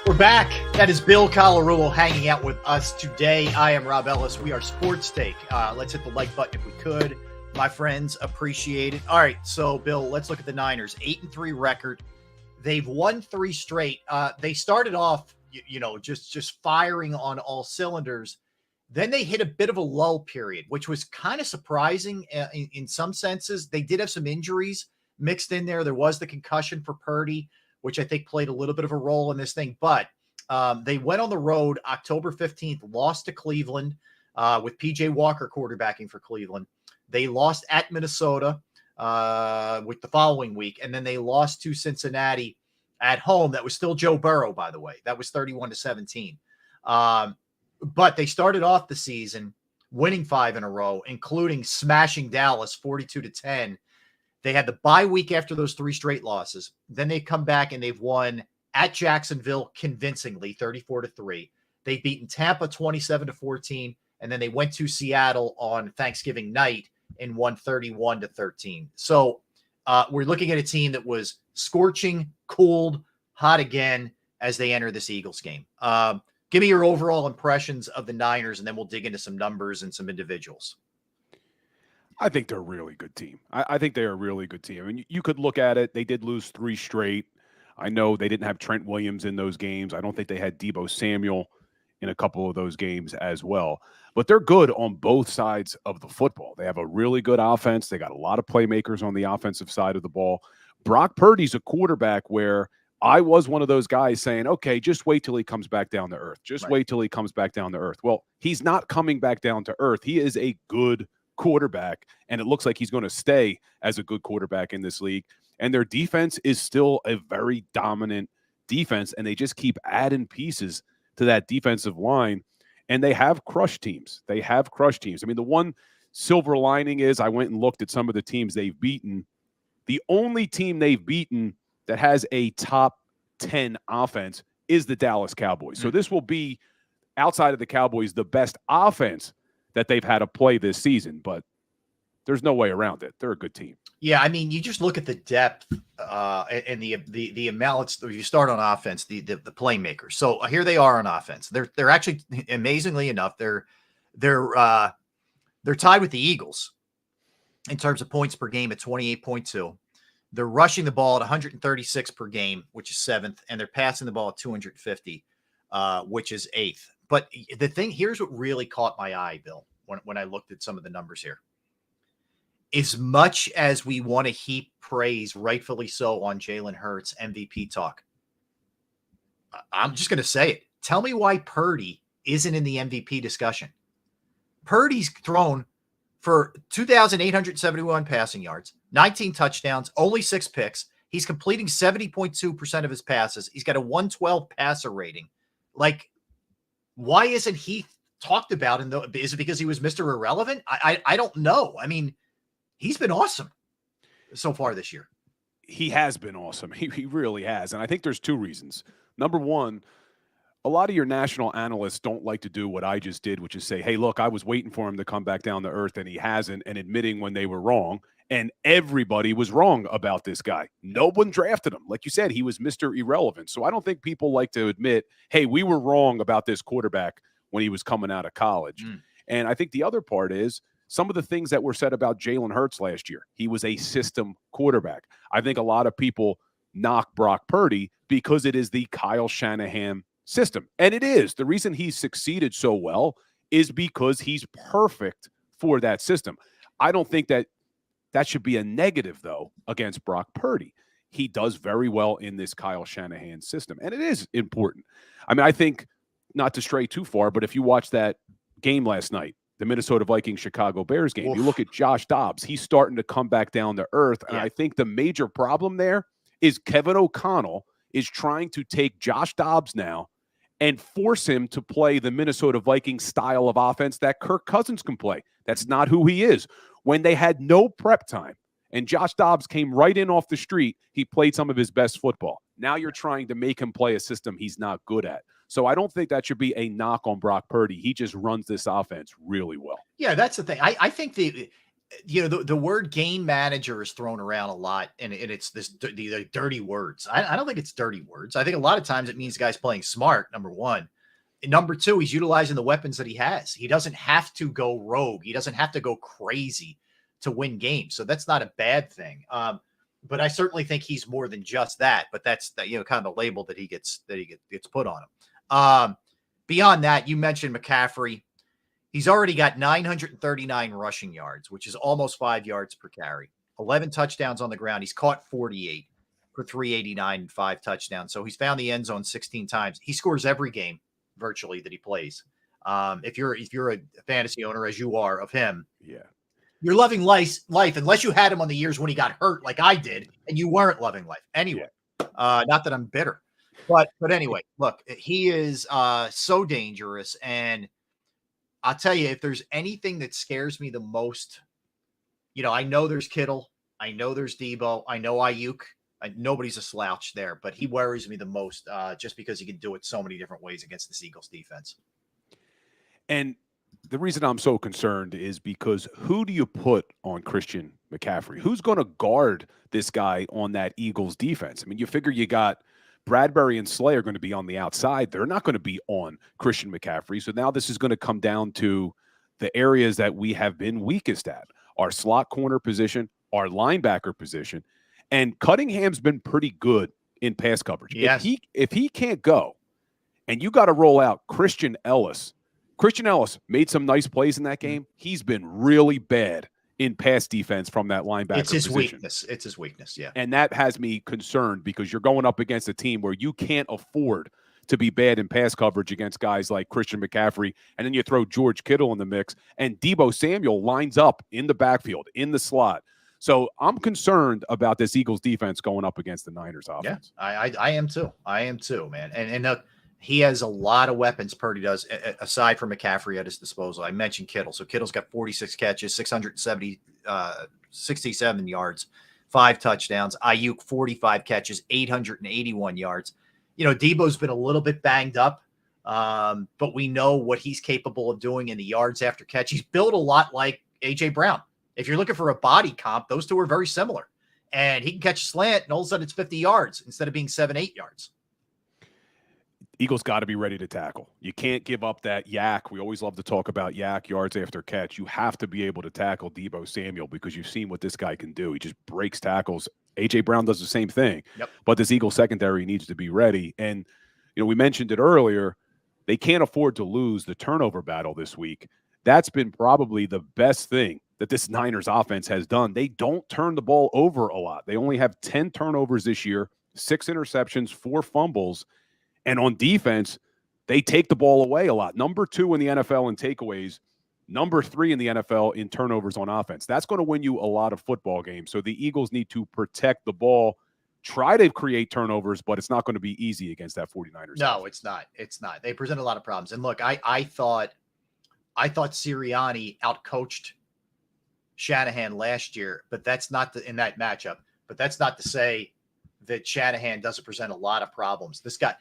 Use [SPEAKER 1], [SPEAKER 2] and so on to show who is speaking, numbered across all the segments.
[SPEAKER 1] We're back. That is Bill Colarulo hanging out with us today. I am Rob Ellis. We are Sports Take. Let's hit the like button if we could. My friends, appreciate it. All right, so Bill, let's look at the Niners. 8-3 record. They've won 3 straight. They started off, just firing on all cylinders. Then they hit a bit of a lull period, which was kind of surprising in some senses. They did have some injuries mixed in there. There was the concussion for Purdy, which I think played a little bit of a role in this thing. But they went on the road October 15th, lost to Cleveland with P.J. Walker quarterbacking for Cleveland. They lost at Minnesota with the following week, and then they lost to Cincinnati at home. That was still Joe Burrow, by the way. That was 31-17. But they started off the season winning 5 in a row, including smashing Dallas 42-10. They had the bye week after those 3 straight losses. Then they come back and they've won at Jacksonville convincingly, 34-3. They've beaten Tampa 27-14, and then they went to Seattle on Thanksgiving night and won 31-13. So we're looking at a team that was scorching, cooled, hot again as they enter this Eagles game. Give me your overall impressions of the Niners, and then we'll dig into some numbers and some individuals.
[SPEAKER 2] I think they're a really good team. I think they're a really good team. I mean, you could look at it. They did lose 3 straight. I know they didn't have Trent Williams in those games. I don't think they had Deebo Samuel in a couple of those games as well. But they're good on both sides of the football. They have a really good offense. They got a lot of playmakers on the offensive side of the ball. Brock Purdy's a quarterback where I was one of those guys saying, okay, just wait till he comes back down to earth. Just wait till he comes back down to earth. Well, he's not coming back down to earth. He is a good quarterback, and it looks like he's going to stay as a good quarterback in this league. And their defense is still a very dominant defense, and they just keep adding pieces to that defensive line, and they have crushed teams. I mean, the one silver lining is I went and looked at some of the teams they've beaten. The only team they've beaten that has a top 10 offense is the Dallas Cowboys. So this will be, outside of the Cowboys, the best offense that they've had to play this season, but there's no way around it. They're a good team.
[SPEAKER 1] Yeah, I mean, you just look at the depth and the amounts. You start on offense, the playmakers. So here they are on offense. They're actually, amazingly enough, they're tied with the Eagles in terms of points per game at 28.2. They're rushing the ball at 136 per game, which is 7th, and they're passing the ball at 250, which is 8th. But the thing, here's what really caught my eye, Bill, when I looked at some of the numbers here. As much as we want to heap praise, rightfully so, on Jalen Hurts MVP talk, I'm just going to say it. Tell me why Purdy isn't in the MVP discussion. Purdy's thrown for 2,871 passing yards, 19 touchdowns, only 6 picks. He's completing 70.2% of his passes. He's got a 112 passer rating. Like, why isn't he talked about? Is it because he was Mr. Irrelevant? I don't know. I mean, he's been awesome so far this year.
[SPEAKER 2] He has been awesome. He really has. And I think there's 2 reasons. Number one, a lot of your national analysts don't like to do what I just did, which is say, hey, look, I was waiting for him to come back down to earth, and he hasn't, and admitting when they were wrong. And everybody was wrong about this guy. No one drafted him. Like you said, he was Mr. Irrelevant. So I don't think people like to admit, hey, we were wrong about this quarterback when he was coming out of college. And I think the other part is some of the things that were said about Jalen Hurts last year. He was a system quarterback. I think a lot of people knock Brock Purdy because it is the Kyle Shanahan system. And it is. The reason he's succeeded so well is because he's perfect for that system. I don't think that should be a negative, though, against Brock Purdy. He does very well in this Kyle Shanahan system, and it is important. I mean, I think, not to stray too far, but if you watch that game last night, the Minnesota Vikings Chicago Bears game, you look at Josh Dobbs, he's starting to come back down to earth, and I think the major problem there is Kevin O'Connell is trying to take Josh Dobbs now and force him to play the Minnesota Vikings style of offense that Kirk Cousins can play. That's not who he is. When they had no prep time and Josh Dobbs came right in off the street, he played some of his best football. Now you're trying to make him play a system he's not good at. So I don't think that should be a knock on Brock Purdy. He just runs this offense really well.
[SPEAKER 1] Yeah, that's the thing. I think the word game manager is thrown around a lot, and it's the dirty words. I don't think it's dirty words. I think a lot of times it means the guy's playing smart, number one. And number two, he's utilizing the weapons that he has. He doesn't have to go rogue. He doesn't have to go crazy to win games. So that's not a bad thing. But I certainly think he's more than just that. But that's the, kind of the label that he gets put on him. Beyond that, you mentioned McCaffrey. He's already got 939 rushing yards, which is almost 5 yards per carry. 11 touchdowns on the ground. He's caught 48 for 389 and 5 touchdowns. So he's found the end zone 16 times. He scores every game virtually that he plays. If you're a fantasy owner, as you are of him,
[SPEAKER 2] yeah,
[SPEAKER 1] you're loving life unless you had him on the years when he got hurt, like I did, and you weren't loving life. Anyway, not that I'm bitter, but anyway, look, he is so dangerous, and I'll tell you, if there's anything that scares me the most, I know there's Kittle, I know there's Debo, I know Ayuk. Nobody's a slouch there, but he worries me the most just because he can do it so many different ways against the Eagles defense.
[SPEAKER 2] And the reason I'm so concerned is because who do you put on Christian McCaffrey? Who's going to guard this guy on that Eagles defense? I mean, you figure you got Bradbury and Slay are going to be on the outside. They're not going to be on Christian McCaffrey. So now this is going to come down to the areas that we have been weakest at, our slot corner position, our linebacker position. And Cunningham's been pretty good in pass coverage.
[SPEAKER 1] Yes.
[SPEAKER 2] If he can't go and you got to roll out Christian Ellis made some nice plays in that game. He's been really bad in pass defense from that linebacker
[SPEAKER 1] It's his
[SPEAKER 2] position.
[SPEAKER 1] weakness. It's his weakness, yeah.
[SPEAKER 2] And that has me concerned because you're going up against a team where you can't afford to be bad in pass coverage against guys like Christian McCaffrey. And then you throw George Kittle in the mix, and Deebo Samuel lines up in the backfield, in the slot. So I'm concerned about this Eagles defense going up against the Niners offense.
[SPEAKER 1] Yeah, I am too. I am too, man. And he has a lot of weapons, Purdy does, aside from McCaffrey at his disposal. I mentioned Kittle. So Kittle's got 46 catches, 67 yards, 5 touchdowns. Ayuk, 45 catches, 881 yards. Debo's been a little bit banged up, but we know what he's capable of doing in the yards after catch. He's built a lot like A.J. Brown. If you're looking for a body comp, those two are very similar. And he can catch a slant, and all of a sudden it's 50 yards instead of being 7-8 yards.
[SPEAKER 2] Eagles got to be ready to tackle. You can't give up that yak. We always love to talk about yak, yards after catch. You have to be able to tackle Deebo Samuel because you've seen what this guy can do. He just breaks tackles. A.J. Brown does the same thing.
[SPEAKER 1] Yep.
[SPEAKER 2] But this Eagles secondary needs to be ready. And, we mentioned it earlier. They can't afford to lose the turnover battle this week. That's been probably the best thing that this Niners offense has done. They don't turn the ball over a lot. They only have 10 turnovers this year, 6 interceptions, 4 fumbles. And on defense, they take the ball away a lot. Number 2 in the NFL in takeaways, number 3 in the NFL in turnovers on offense. That's going to win you a lot of football games. So the Eagles need to protect the ball, try to create turnovers, but it's not going to be easy against that 49ers.
[SPEAKER 1] No, it's not. It's not. They present a lot of problems. And look, I thought Sirianni outcoached Shanahan last year, but that's not in that matchup. But that's not to say that Shanahan doesn't present a lot of problems. This guy,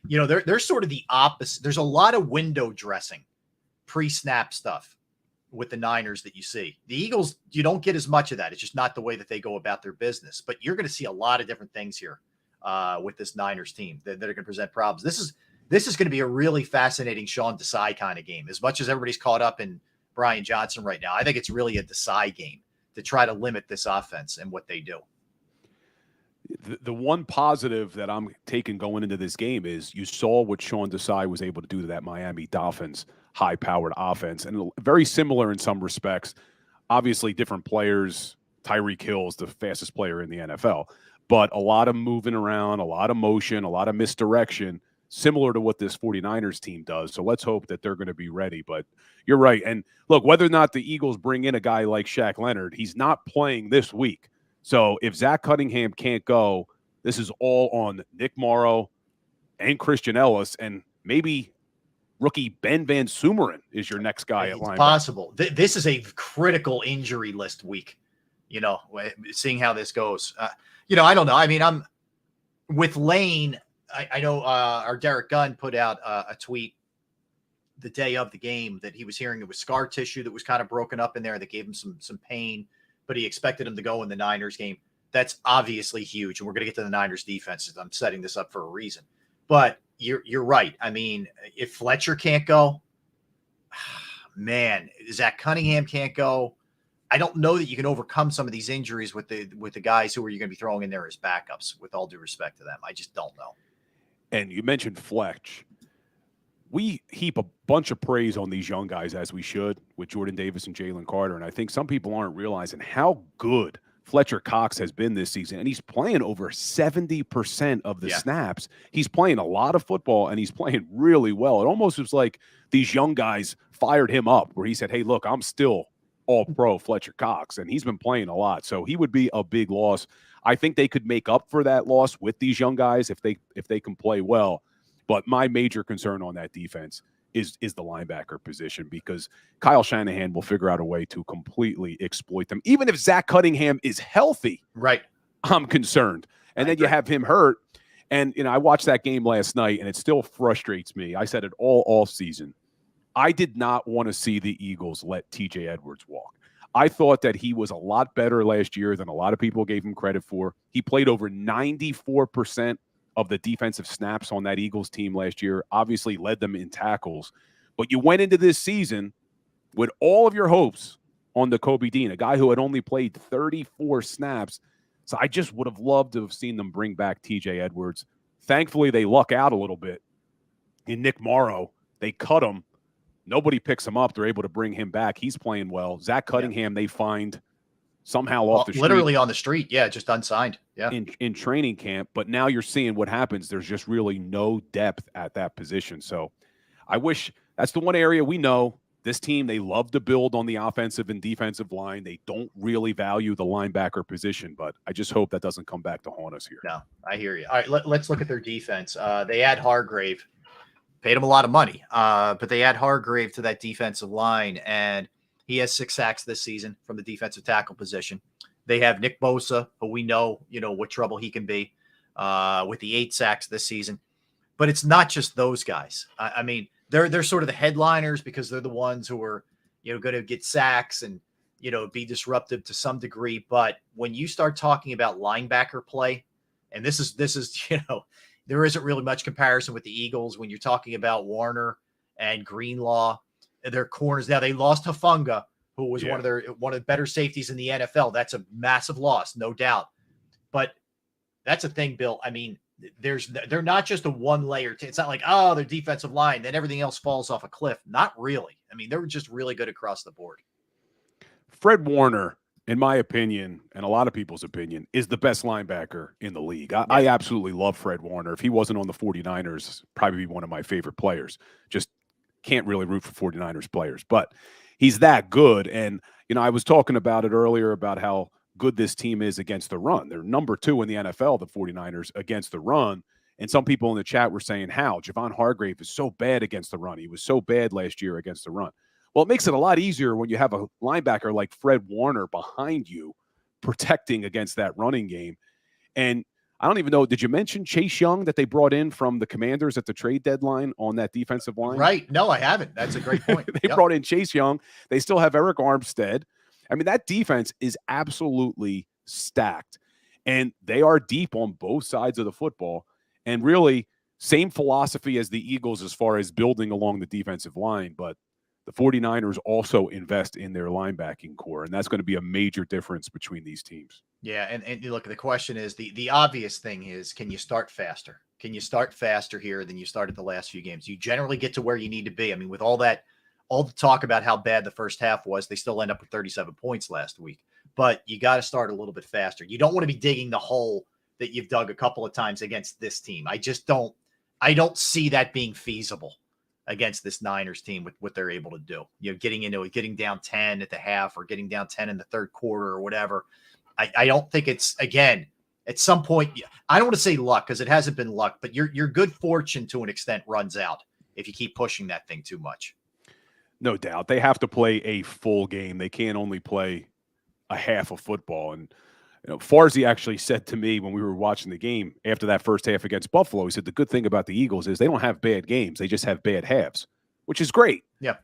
[SPEAKER 1] they're sort of the opposite. There's a lot of window dressing, pre-snap stuff with the Niners that you see. The Eagles, you don't get as much of that. It's just not the way that they go about their business. But you're going to see a lot of different things here with this Niners team that are going to present problems. This is going to be a really fascinating Sean Desai kind of game. As much as everybody's caught up in Brian Johnson right now, I think it's really a Desai game to try to limit this offense and what they do.
[SPEAKER 2] The one positive that I'm taking going into this game is you saw what Sean Desai was able to do to that Miami Dolphins high-powered offense, and very similar in some respects. Obviously, different players. Tyreek Hill's the fastest player in the NFL, but a lot of moving around, a lot of motion, a lot of misdirection, similar to what this 49ers team does. So let's hope that they're going to be ready. But you're right. And look, whether or not the Eagles bring in a guy like Shaq Leonard, he's not playing this week. So if Zach Cunningham can't go, this is all on Nick Morrow and Christian Ellis, and maybe rookie Ben Van Sumeren is your next guy at linebacker.
[SPEAKER 1] Possible. This is a critical injury list week, seeing how this goes. I don't know. I mean, I'm with Lane. I know our Derek Gunn put out a tweet the day of the game that he was hearing it was scar tissue that was kind of broken up in there that gave him some pain, but he expected him to go in the Niners game. That's obviously huge, and we're going to get to the Niners defense. I'm setting this up for a reason, but you're right. I mean, if Fletcher can't go, man, Zach Cunningham can't go. I don't know that you can overcome some of these injuries with the guys who are you going to be throwing in there as backups. With all due respect to them, I just don't know.
[SPEAKER 2] And you mentioned Fletch. We heap a bunch of praise on these young guys, as we should, with Jordan Davis and Jalen Carter. And I think some people aren't realizing how good Fletcher Cox has been this season. And he's playing over 70% of the snaps. He's playing a lot of football, and he's playing really well. It almost was like these young guys fired him up, where he said, hey, look, I'm still all-pro Fletcher Cox, and he's been playing a lot. So he would be a big loss. I think they could make up for that loss with these young guys if they can play well. But my major concern on that defense is the linebacker position, because Kyle Shanahan will figure out a way to completely exploit them. Even if Zach Cunningham is healthy,
[SPEAKER 1] right?
[SPEAKER 2] I'm concerned. And then you have him hurt. And, I watched that game last night, and it still frustrates me. I said it all season. I did not want to see the Eagles let TJ Edwards walk. I thought that he was a lot better last year than a lot of people gave him credit for. He played over 94% of the defensive snaps on that Eagles team last year, obviously led them in tackles. But you went into this season with all of your hopes on the Kobe Dean, a guy who had only played 34 snaps. So I just would have loved to have seen them bring back TJ Edwards. Thankfully, they luck out a little bit. In Nick Morrow, they cut him. Nobody picks him up. They're able to bring him back. He's playing well. Zach Cunningham, they find somehow off the street.
[SPEAKER 1] Literally on the street. Yeah, just unsigned. Yeah.
[SPEAKER 2] In training camp. But now you're seeing what happens. There's just really no depth at that position. So I wish that's the one area we know. This team, they love to build on the offensive and defensive line. They don't really value the linebacker position, but I just hope that doesn't come back to haunt us here.
[SPEAKER 1] No, I hear you. All right, let's look at their defense. They add Hargrave. Paid him a lot of money, but they add Hargrave to that defensive line, and he has 6 sacks this season from the defensive tackle position. They have Nick Bosa, who we know, what trouble he can be, with the 8 sacks this season. But it's not just those guys. I mean, they're sort of the headliners because they're the ones who are, going to get sacks and, be disruptive to some degree. But when you start talking about linebacker play, and this is there isn't really much comparison with the Eagles when you're talking about Warner and Greenlaw, their corners. Now they lost Hufanga, who was one of the better safeties in the NFL. That's a massive loss, no doubt. But that's a thing, Bill. I mean, they're not just a one layer. It's not like, their defensive line, then everything else falls off a cliff. Not really. I mean, they were just really good across the board.
[SPEAKER 2] Fred Warner, in my opinion, and a lot of people's opinion, is the best linebacker in the league. I absolutely love Fred Warner. If he wasn't on the 49ers, probably be one of my favorite players. Just can't really root for 49ers players. But he's that good. And, I was talking about it earlier about how good this team is against the run. They're number 2 in the NFL, the 49ers, against the run. And some people in the chat were saying how Javon Hargrave is so bad against the run. He was so bad last year against the run. Well, it makes it a lot easier when you have a linebacker like Fred Warner behind you protecting against that running game. And I don't even know, did you mention Chase Young that they brought in from the Commanders at the trade deadline on that defensive line?
[SPEAKER 1] Right. No, I haven't. That's a great point.
[SPEAKER 2] They brought in Chase Young. They still have Eric Armstead. I mean, that defense is absolutely stacked. And they are deep on both sides of the football. And really, same philosophy as the Eagles as far as building along the defensive line. But the 49ers also invest in their linebacking core, and that's going to be a major difference between these teams.
[SPEAKER 1] Yeah, and look, the question is, the obvious thing is, can you start faster? Can you start faster here than you started the last few games? You generally get to where you need to be. I mean, with all the talk about how bad the first half was, they still end up with 37 points last week. But you got to start a little bit faster. You don't want to be digging the hole that you've dug a couple of times against this team. I don't see that being feasible against this Niners team with what they're able to do. Getting into it, getting down 10 at the half or getting down 10 in the third quarter or whatever. I don't think it's, again, at some point, I don't want to say luck because it hasn't been luck, but your good fortune to an extent runs out if you keep pushing that thing too much.
[SPEAKER 2] No doubt. They have to play a full game. They can't only play a half of football. And Farzy actually said to me when we were watching the game after that first half against Buffalo, he said the good thing about the Eagles is they don't have bad games. They just have bad halves, which is great.
[SPEAKER 1] Yeah.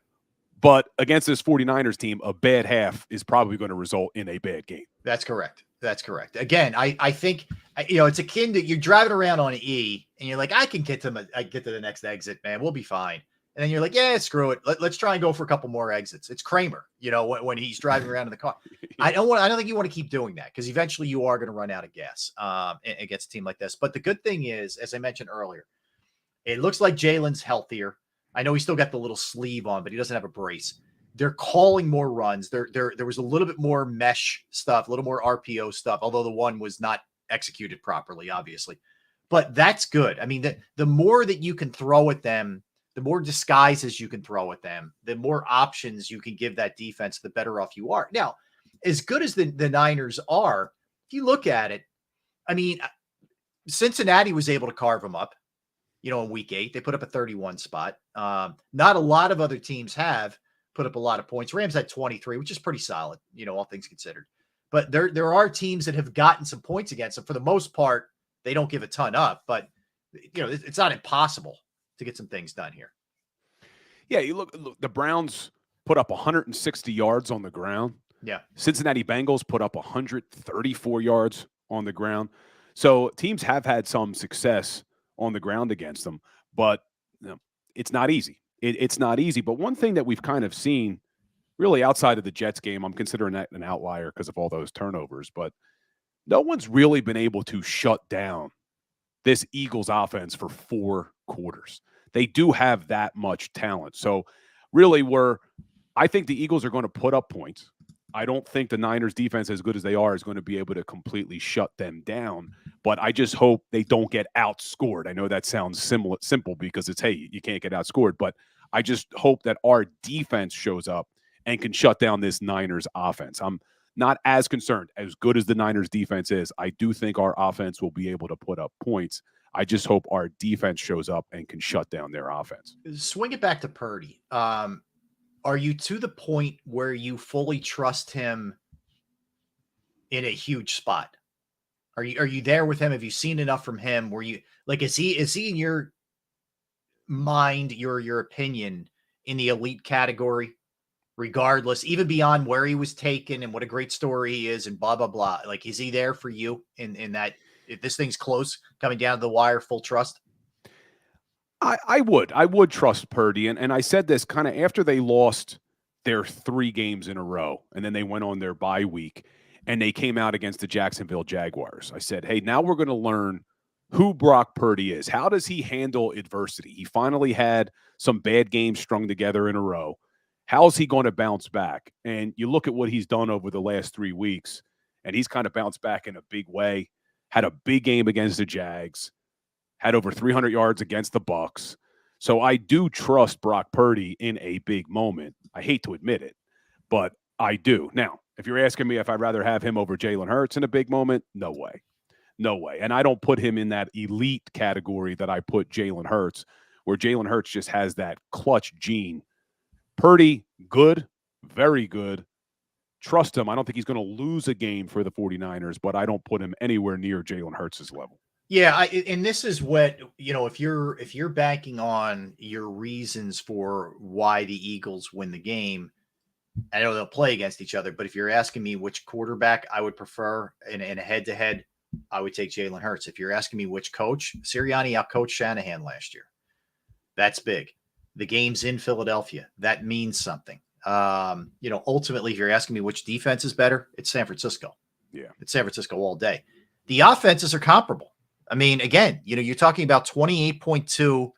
[SPEAKER 2] But against this 49ers team, a bad half is probably going to result in a bad game.
[SPEAKER 1] That's correct. That's correct. Again, I think, it's akin to you're driving around on E and you're like, I can get to the next exit, man. We'll be fine. And then you're like, yeah, screw it. Let's try and go for a couple more exits. It's Kramer, when he's driving around in the car. I don't think you want to keep doing that because eventually you are going to run out of gas against a team like this. But the good thing is, as I mentioned earlier, it looks like Jalen's healthier. I know he's still got the little sleeve on, but he doesn't have a brace. They're calling more runs. There was a little bit more mesh stuff, a little more RPO stuff, although the one was not executed properly, obviously. But that's good. I mean, the more that you can throw at them, the more disguises you can throw at them, the more options you can give that defense, the better off you are. Now, as good as the Niners are, if you look at it, I mean, Cincinnati was able to carve them up, in week 8. They put up a 31 spot. Not a lot of other teams have put up a lot of points. Rams had 23, which is pretty solid, all things considered. But there are teams that have gotten some points against them. For the most part, they don't give a ton up, but it's not impossible to get some things done here.
[SPEAKER 2] Yeah, you look, the Browns put up 160 yards on the ground.
[SPEAKER 1] Yeah.
[SPEAKER 2] Cincinnati Bengals put up 134 yards on the ground. So teams have had some success on the ground against them, but it's not easy. It's not easy. But one thing that we've kind of seen really outside of the Jets game, I'm considering that an outlier because of all those turnovers, but no one's really been able to shut down this Eagles offense for 4 quarters. They do have that much talent. So really I think the Eagles are going to put up points. I don't think the Niners defense, as good as they are, is going to be able to completely shut them down. But I just hope they don't get outscored. I know that sounds simple because it's, hey, you can't get outscored. But I just hope that our defense shows up and can shut down this Niners offense. I'm not as concerned. As good as the Niners defense is, I do think our offense will be able to put up points. I just hope our defense shows up and can shut down their offense.
[SPEAKER 1] Swing it back to Purdy. Are you to the point where you fully trust him in a huge spot? Are you there with him? Have you seen enough from him? Where you like, is he in your mind, your opinion, in the elite category, regardless, even beyond where he was taken and what a great story he is and blah, blah, blah? Like, is he there for you in that, if this thing's close, coming down to the wire, full trust?
[SPEAKER 2] I would trust Purdy. And I said this kind of after they lost their 3 games in a row, and then they went on their bye week, and they came out against the Jacksonville Jaguars. I said, hey, now we're going to learn who Brock Purdy is. How does he handle adversity? He finally had some bad games strung together in a row. How's he going to bounce back? And you look at what he's done over the last 3 weeks, and he's kind of bounced back in a big way. Had a big game against the Jags. Had over 300 yards against the Bucs. So I do trust Brock Purdy in a big moment. I hate to admit it, but I do. Now, if you're asking me if I'd rather have him over Jalen Hurts in a big moment, no way. No way. And I don't put him in that elite category that I put Jalen Hurts, where Jalen Hurts just has that clutch gene. Purdy, good, very good. Trust him. I don't think he's going to lose a game for the 49ers, but I don't put him anywhere near Jalen Hurts' level.
[SPEAKER 1] Yeah, and this is what, if you're banking on your reasons for why the Eagles win the game, I know they'll play against each other, but if you're asking me which quarterback I would prefer in a head-to-head, I would take Jalen Hurts. If you're asking me which coach, Sirianni outcoached Shanahan last year. That's big. The game's in Philadelphia. That means something. Ultimately, if you're asking me which defense is better, it's San Francisco.
[SPEAKER 2] Yeah.
[SPEAKER 1] It's San Francisco all day. The offenses are comparable. I mean, again, you're talking about 28.2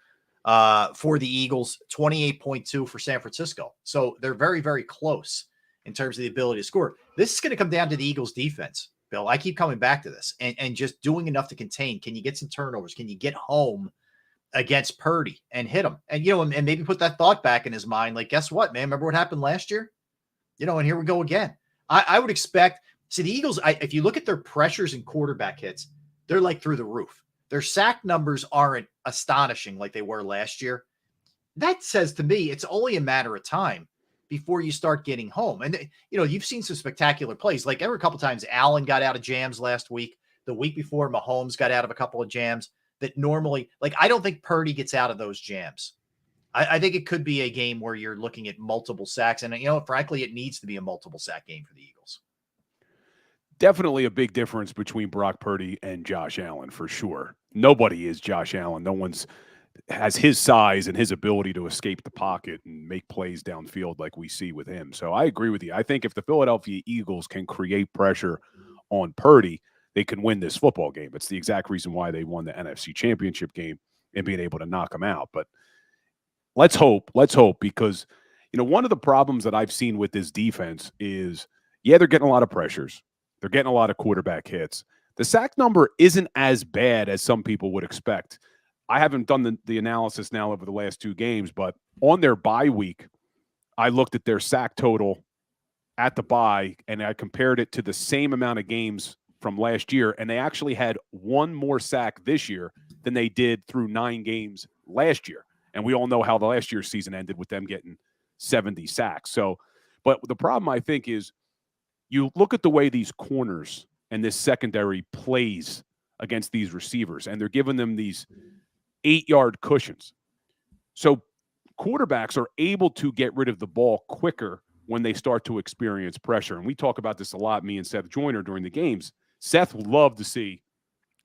[SPEAKER 1] for the Eagles, 28.2 for San Francisco. So they're very, very close in terms of the ability to score. This is going to come down to the Eagles defense, Bill. I keep coming back to this and just doing enough to contain. Can you get some turnovers? Can you get home against Purdy and hit him? And, and maybe put that thought back in his mind. Like, guess what, man? Remember what happened last year? And here we go again. I would expect, see the Eagles, if you look at their pressures and quarterback hits, they're like through the roof. Their sack numbers aren't astonishing like they were last year. That says to me, it's only a matter of time before you start getting home. And, you've seen some spectacular plays. Like every couple times, Allen got out of jams last week. The week before, Mahomes got out of a couple of jams that normally, like, I don't think Purdy gets out of those jams. I think it could be a game where you're looking at multiple sacks. And, frankly, it needs to be a multiple sack game for the Eagles.
[SPEAKER 2] Definitely a big difference between Brock Purdy and Josh Allen, for sure. Nobody is Josh Allen. No one's has his size and his ability to escape the pocket and make plays downfield like we see with him. So I agree with you. I think if the Philadelphia Eagles can create pressure on Purdy, they can win this football game. It's the exact reason why they won the NFC Championship game and being able to knock him out. But let's hope, because, one of the problems that I've seen with this defense is, they're getting a lot of pressures. They're getting a lot of quarterback hits. The sack number isn't as bad as some people would expect. I haven't done the analysis now over the last 2 games, but on their bye week, I looked at their sack total at the bye, and I compared it to the same amount of games from last year, and they actually had 1 more sack this year than they did through 9 games last year. And we all know how the last year's season ended with them getting 70 sacks. So, but the problem, I think, is you look at the way these corners and this secondary plays against these receivers, and they're giving them these 8-yard cushions. So quarterbacks are able to get rid of the ball quicker when they start to experience pressure. And we talk about this a lot, me and Seth Joyner, during the games. Seth would love to see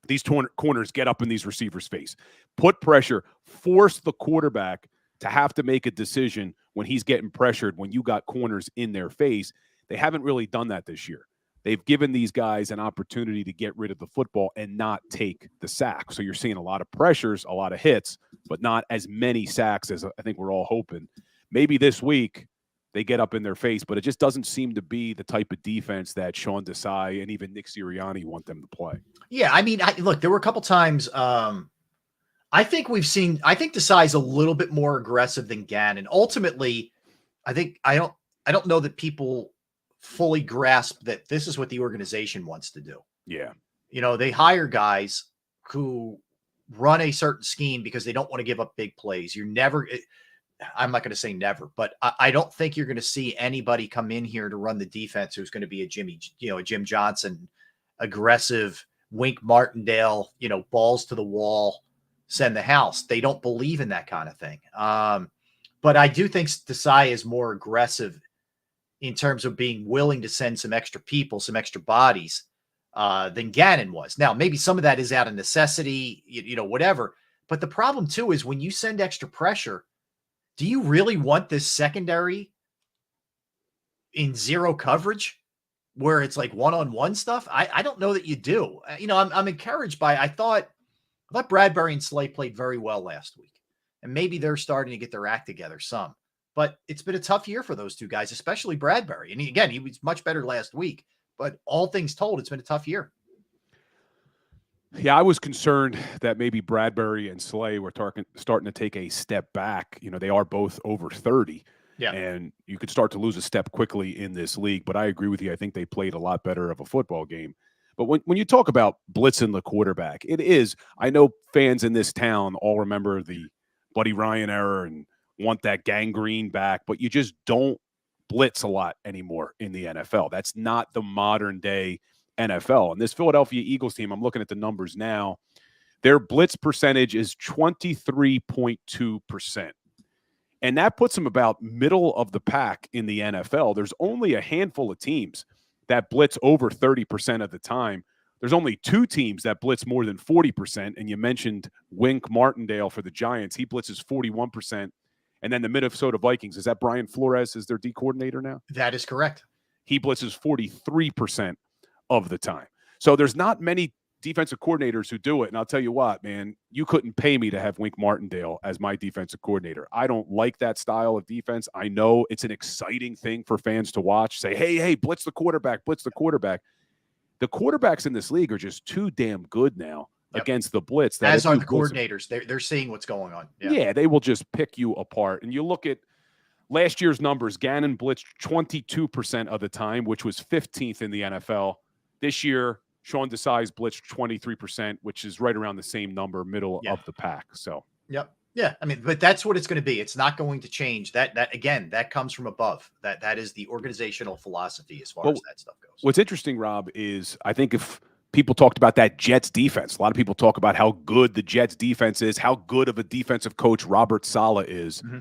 [SPEAKER 2] these corners get up in these receivers' face, put pressure, force the quarterback to have to make a decision when he's getting pressured, when you got corners in their face. They haven't really done that this year. They've given these guys an opportunity to get rid of the football and not take the sack. So you're seeing a lot of pressures, a lot of hits, but not as many sacks as I think we're all hoping. Maybe this week they get up in their face, but it just doesn't seem to be the type of defense that Sean Desai and even Nick Sirianni want them to play.
[SPEAKER 1] Yeah, I mean, look, there were a couple times I think Desai's a little bit more aggressive than Gannon. Ultimately, I don't know that people fully grasp that this is what the organization wants to do.
[SPEAKER 2] Yeah.
[SPEAKER 1] They hire guys who run a certain scheme because they don't want to give up big plays. I'm not going to say never, but I don't think you're going to see anybody come in here to run the defense who's going to be a Jim Johnson, aggressive, Wink Martindale, balls to the wall, send the house. They don't believe in that kind of thing. But I do think Desai is more aggressive in terms of being willing to send some extra people, some extra bodies than Gannon was. Now, maybe some of that is out of necessity, whatever. But the problem, too, is when you send extra pressure, do you really want this secondary in zero coverage where it's like one-on-one stuff? I don't know that you do. I'm encouraged by, I thought Bradbury and Slay played very well last week. And maybe they're starting to get their act together some. But it's been a tough year for those 2 guys, especially Bradbury. And he was much better last week. But all things told, it's been a tough year.
[SPEAKER 2] Yeah, I was concerned that maybe Bradbury and Slay were starting to take a step back. They are both over 30.
[SPEAKER 1] Yeah.
[SPEAKER 2] And you could start to lose a step quickly in this league. But I agree with you. I think they played a lot better of a football game. But when you talk about blitzing the quarterback, it is, I know fans in this town all remember the Buddy Ryan era and want that gangrene back, but you just don't blitz a lot anymore in the NFL. That's not the modern day NFL. And this Philadelphia Eagles team, I'm looking at the numbers now, their blitz percentage is 23.2%. And that puts them about middle of the pack in the NFL. There's only a handful of teams that blitz over 30% of the time. There's only 2 teams that blitz more than 40%. And you mentioned Wink Martindale for the Giants. He blitzes 41%. And then the Minnesota Vikings, is that Brian Flores is their D coordinator now?
[SPEAKER 1] That is correct.
[SPEAKER 2] He blitzes 43% of the time. So there's not many defensive coordinators who do it. And I'll tell you what, man, you couldn't pay me to have Wink Martindale as my defensive coordinator. I don't like that style of defense. I know it's an exciting thing for fans to watch. Say, hey, blitz the quarterback, blitz the quarterback. The quarterbacks in this league are just too damn good now. Yep. Against the blitz.
[SPEAKER 1] As are the coordinators. They're seeing what's going on.
[SPEAKER 2] Yeah, they will just pick you apart. And you look at last year's numbers, Gannon blitzed 22% of the time, which was 15th in the NFL. This year, Sean Desai's blitzed 23%, which is right around the same number, middle of the pack. So,
[SPEAKER 1] yep. Yeah. I mean, but that's what it's going to be. It's not going to change. That again, that comes from above. That is the organizational philosophy as far as that stuff goes.
[SPEAKER 2] What's interesting, Rob, is I think if people talked about that Jets defense. A lot of people talk about how good the Jets defense is, how good of a defensive coach Robert Saleh is.
[SPEAKER 1] Mm-hmm.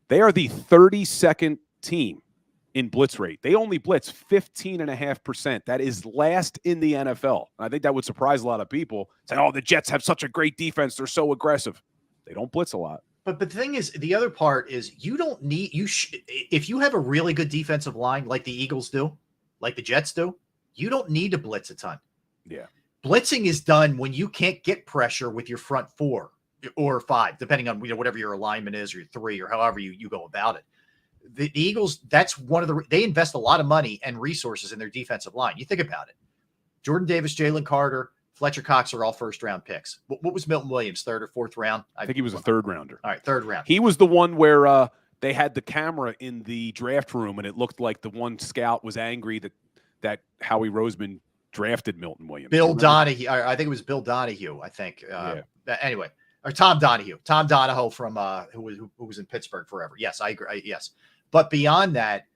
[SPEAKER 2] They are the 32nd team in blitz rate. They only blitz 15.5%. That is last in the NFL. And I think that would surprise a lot of people. Saying, oh, the Jets have such a great defense. They're so aggressive. They don't blitz a lot.
[SPEAKER 1] But the thing is, the other part is you don't need if you have a really good defensive line like the Eagles do, like the Jets do, you don't need to blitz a ton.
[SPEAKER 2] Yeah.
[SPEAKER 1] Blitzing is done when you can't get pressure with your front 4 or 5, depending on whatever your alignment is, or your 3, or however you go about it. The Eagles, that's one of they invest a lot of money and resources in their defensive line. You think about it. Jordan Davis, Jalen Carter, Fletcher Cox are all first-round picks. What was Milton Williams, 3rd or 4th round?
[SPEAKER 2] I think he was a 3rd rounder.
[SPEAKER 1] All right, 3rd round.
[SPEAKER 2] He was the one where they had the camera in the draft room, and it looked like the one scout was angry that Howie Roseman drafted Milton Williams.
[SPEAKER 1] Bill Donahue. I think it was Bill Donahue, I think. Anyway, or Tom Donahue. Tom Donahoe from who was in Pittsburgh forever. Yes, I agree. Yes. But beyond that,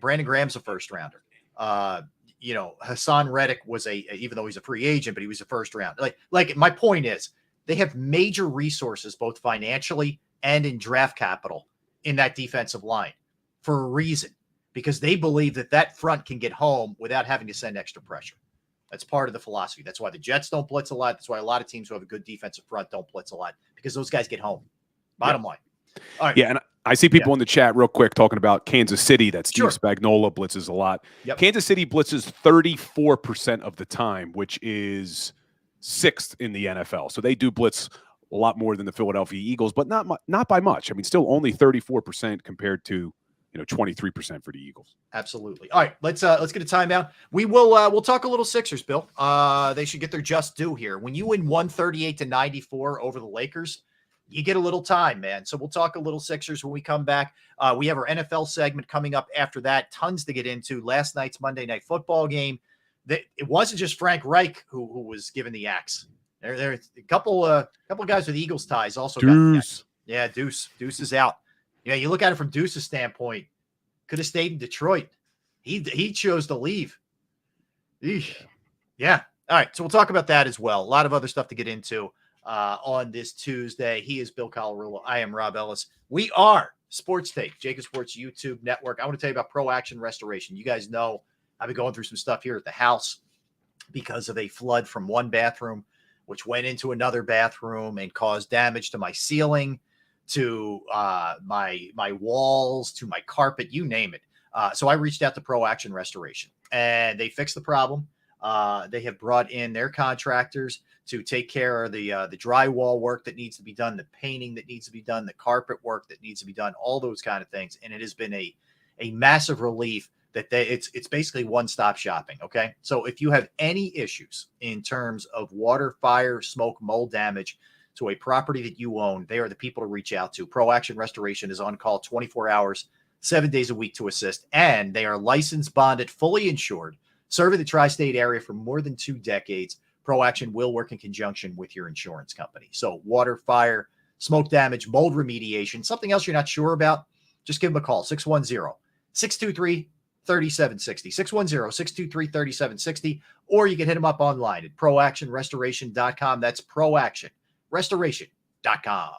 [SPEAKER 1] Brandon Graham's a first-rounder. Hassan Reddick was even though he's a free agent, but he was a first round. Like my point is they have major resources, both financially and in draft capital, in that defensive line for a reason, because they believe that front can get home without having to send extra pressure. That's part of the philosophy. That's why the Jets don't blitz a lot. That's why a lot of teams who have a good defensive front don't blitz a lot, because those guys get home. Bottom line. All right.
[SPEAKER 2] Yeah, and I see people in the chat real quick talking about Kansas City, that Steve Spagnuolo blitzes a lot.
[SPEAKER 1] Yep.
[SPEAKER 2] Kansas City blitzes 34% of the time, which is 6th in the NFL. So they do blitz a lot more than the Philadelphia Eagles, but not by much. I mean, still only 34% compared to 23% for the Eagles.
[SPEAKER 1] Absolutely. All right, let's get a timeout. We'll talk a little Sixers, Bill. They should get their just due here. When you win 138-94 over the Lakers, you get a little time, man. So we'll talk a little Sixers when we come back. We have our NFL segment coming up after that. Tons to get into. Last night's Monday Night Football game. It wasn't just Frank Reich who was given the axe. There a couple guys with Eagles ties also got the axe. Yeah, Deuce is out. Yeah, you look at it from Deuce's standpoint. Could have stayed in Detroit. He chose to leave. Eesh. Yeah. All right. So we'll talk about that as well. A lot of other stuff to get into on this Tuesday. He is Bill Colarulo. I am Rob Ellis. We are Sports Take, JAKIB Sports YouTube Network. I want to tell you about Pro Action Restoration. You guys know I've been going through some stuff here at the house because of a flood from one bathroom, which went into another bathroom and caused damage to my ceiling, to my walls, to my carpet, you name it. So I reached out to Pro Action Restoration, and they fixed the problem. They have brought in their contractors to take care of the drywall work that needs to be done, the painting that needs to be done, the carpet work that needs to be done, all those kind of things. And it has been a massive relief that it's basically one-stop shopping. Okay. So if you have any issues in terms of water, fire, smoke, mold damage to a property that you own, they are the people to reach out to. Pro Action Restoration is on call 24 hours, 7 days a week to assist. And they are licensed, bonded, fully insured, serving the tri-state area for more than 2 decades. Pro Action will work in conjunction with your insurance company. So water, fire, smoke damage, mold remediation, something else you're not sure about, just give them a call, 610-623-3760, 610-623-3760, or you can hit them up online at proactionrestoration.com. That's proactionrestoration.com.